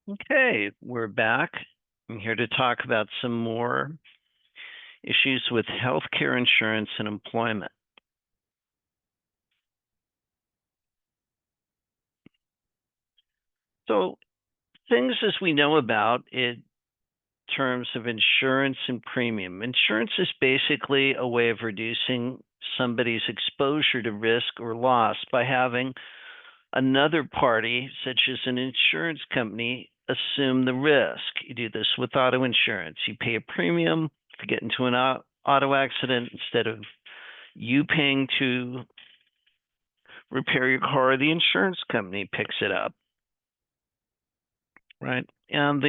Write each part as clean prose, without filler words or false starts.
Okay, we're back. I'm here to talk about some more issues with healthcare insurance and employment. So, things as we know about in terms of insurance and premium. Insurance is basically a way of reducing somebody's exposure to risk or loss by having another party, such as an insurance company, assume the risk. You do this with auto insurance. You pay a premium if you get into an auto accident. Instead of you paying to repair your car, the insurance company picks it up, right? And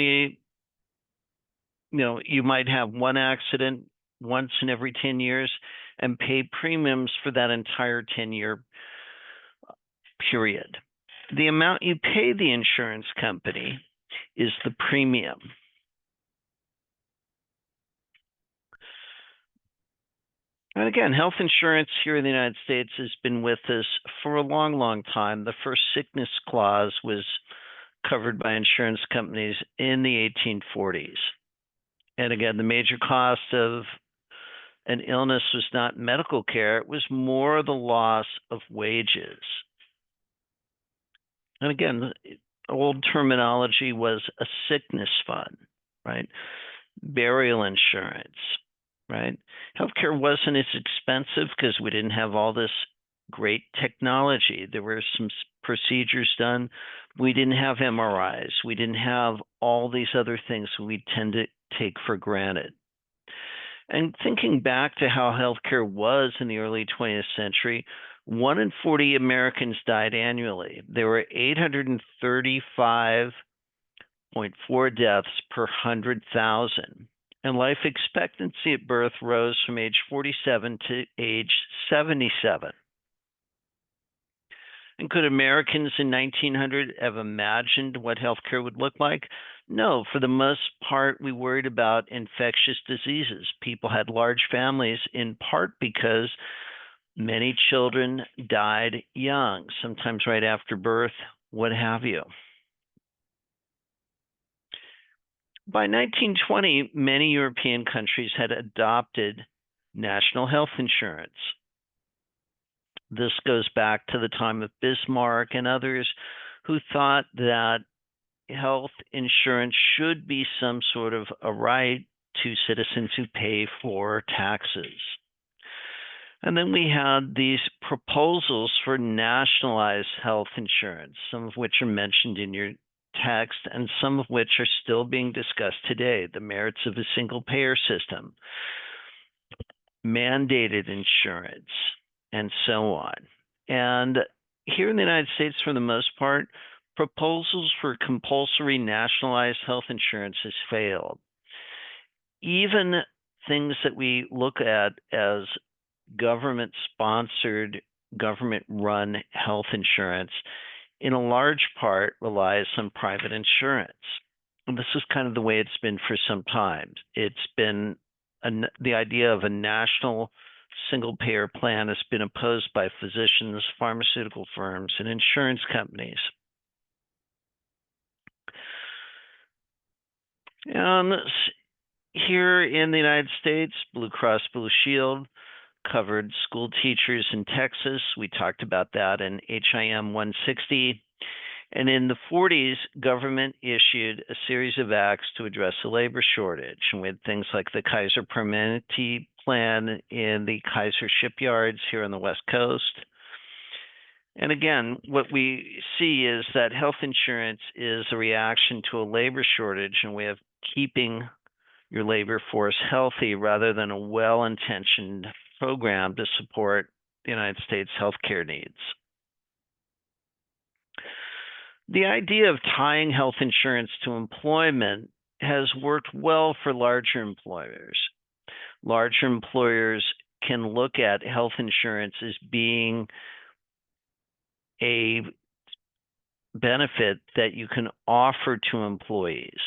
you might have one accident once in every 10 years and pay premiums for that entire 10-year period. The amount you pay the insurance company is the premium. And again, health insurance here in the United States has been with us for a long, long time. The first sickness clause was covered by insurance companies in the 1840s. And again, the major cost of an illness was not medical care, it was more the loss of wages. And again, old terminology was a sickness fund, right? Burial insurance, right? Healthcare wasn't as expensive because we didn't have all this great technology. There were some procedures done. We didn't have MRIs. We didn't have all these other things we tend to take for granted. And thinking back to how healthcare was in the early 20th century, 1 in 40 Americans died annually. There were 835.4 deaths per 100,000. And life expectancy at birth rose from age 47 to age 77. And could Americans in 1900 have imagined what healthcare would look like? No, for the most part, we worried about infectious diseases. People had large families in part because many children died young, sometimes right after birth, what have you. By 1920, many European countries had adopted national health insurance. This goes back to the time of Bismarck and others who thought that health insurance should be some sort of a right to citizens who pay for taxes. And then we had these proposals for nationalized health insurance, some of which are mentioned in your text and some of which are still being discussed today. The merits of a single payer system, mandated insurance, and so on. And here in the United States, for the most part, proposals for compulsory nationalized health insurance has failed. Even things that we look at as government-sponsored, government-run health insurance, in a large part relies on private insurance. And this is kind of the way it's been for some time. It's been the idea of a national single-payer plan has been opposed by physicians, pharmaceutical firms, and insurance companies. And here in the United States, Blue Cross Blue Shield covered school teachers in Texas. We talked about that in HIM 160. And in the 40s, government issued a series of acts to address the labor shortage. And we had things like the Kaiser Permanente plan in the Kaiser shipyards here on the West Coast. And again, what we see is that health insurance is a reaction to a labor shortage and way of keeping your labor force healthy rather than a well-intentioned program to support the United States healthcare needs. The idea of tying health insurance to employment has worked well for larger employers. Larger employers can look at health insurance as being a benefit that you can offer to employees.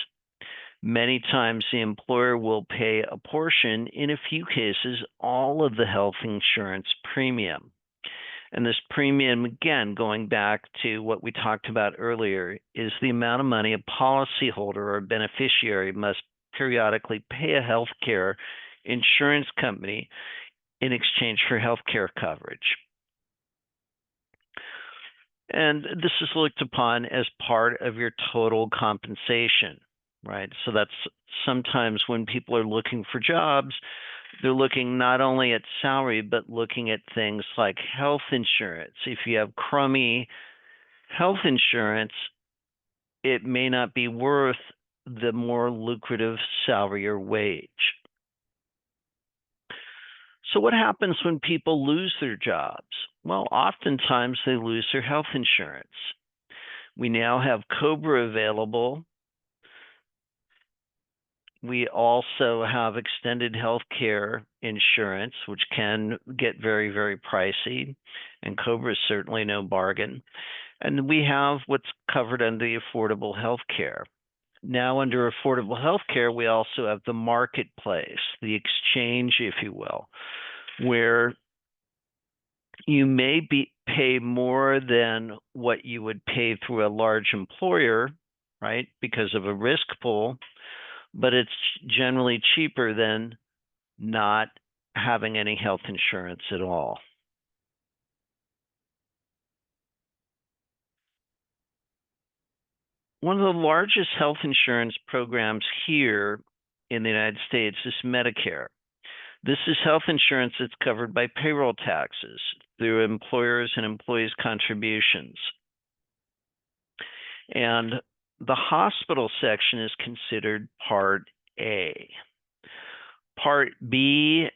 Many times the employer will pay a portion, in a few cases, all of the health insurance premium. And this premium, again, going back to what we talked about earlier, is the amount of money a policyholder or beneficiary must periodically pay a healthcare insurance company in exchange for healthcare coverage. And this is looked upon as part of your total compensation, right? So that's sometimes when people are looking for jobs, they're looking not only at salary, but looking at things like health insurance. If you have crummy health insurance, it may not be worth the more lucrative salary or wage. So what happens when people lose their jobs? Well, oftentimes they lose their health insurance. We now have COBRA available. We also have extended health care insurance, which can get very, very pricey, and COBRA is certainly no bargain. And we have what's covered under the affordable health care. Now, under affordable health care, we also have the marketplace, the exchange, if you will, where you may pay more than what you would pay through a large employer, right, because of a risk pool, but it's generally cheaper than not having any health insurance at all. One of the largest health insurance programs here in the United States is Medicare. This is health insurance that's covered by payroll taxes through employers' and employees' contributions. And the hospital section is considered Part A. Part B,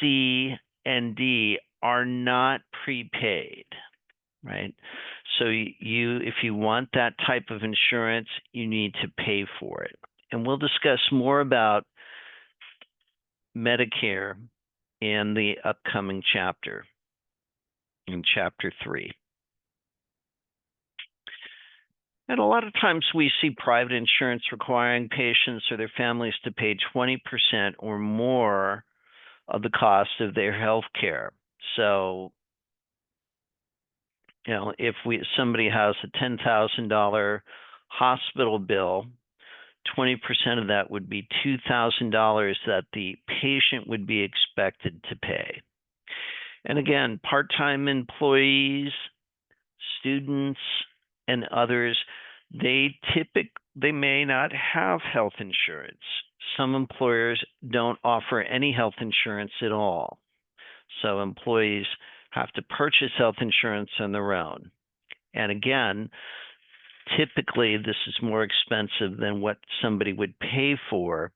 C, and D are not prepaid, right? So if you want that type of insurance, you need to pay for it. And we'll discuss more about Medicare in the upcoming chapter, in Chapter 3. And a lot of times we see private insurance requiring patients or their families to pay 20% or more of the cost of their health care. So, if somebody has a $10,000 hospital bill, 20% of that would be $2,000 that the patient would be expected to pay. And again, part-time employees, students, and others, they may not have health insurance. Some employers don't offer any health insurance at all. So employees have to purchase health insurance on their own. And again, typically this is more expensive than what somebody would pay for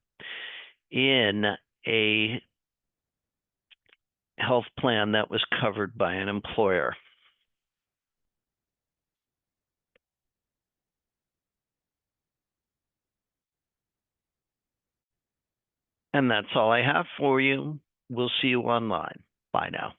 in a health plan that was covered by an employer. And that's all I have for you. We'll see you online. Bye now.